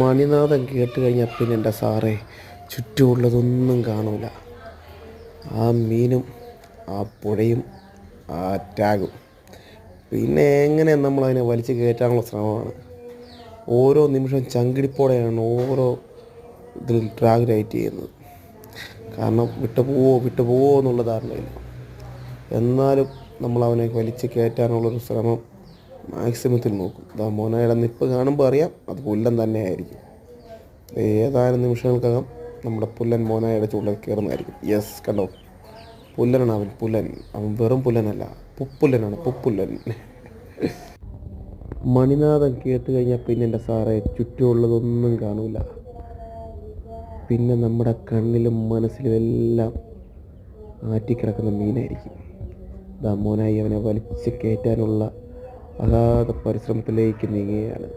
മണിനാഥം കേട്ട് കഴിഞ്ഞാൽ പിന്നെ എൻ്റെ സാറേ ചുറ്റുമുള്ളതൊന്നും കാണൂല. ആ മീനും ആ പുഴയും ആ ടാഗും പിന്നെ എങ്ങനെ നമ്മളതിനെ വലിച്ച് കയറ്റാനുള്ള ശ്രമമാണ്. ഓരോ നിമിഷം ചങ്കിടിപ്പോടെയാണ് ഓരോ ഇതിൽ ട്രാഗ് ലൈറ്റ് ചെയ്യുന്നത്. കാരണം വിട്ടുപോവോ എന്നുള്ള ധാരണയില്ല. എന്നാലും നമ്മളവനെ വലിച്ച് കയറ്റാനുള്ളൊരു ശ്രമം മാക്സിമത്തിൽ നോക്കും. മോനയുടെ നിപ്പ് കാണുമ്പോൾ അറിയാം അത് പുല്ലൻ തന്നെ ആയിരിക്കും. ഏതാനും നിമിഷങ്ങൾക്കകം നമ്മുടെ പുല്ലൻ മോനായുടെ ചൂണ്ടിൽ കയറുന്നതായിരിക്കും. യെസ്, കണ്ടോ, പുല്ലനാണ് അവൻ. അവൻ വെറും പുല്ലനല്ല, പുപ്പുല്ലനാണ്, പുപ്പുല്ലൻ. മണിനാഥം കേട്ട് കഴിഞ്ഞാൽ പിന്നെ എൻ്റെ സാറേ ചുറ്റുമുള്ളതൊന്നും കാണൂല. പിന്നെ നമ്മുടെ കണ്ണിലും മനസ്സിലും എല്ലാം ആറ്റിക്കിടക്കുന്ന മീനായിരിക്കും. മോനായി അവനെ വലിച്ച് കയറ്റാനുള്ള അഗാധ പരിശ്രമത്തിലേക്ക് നീങ്ങുകയാണ്.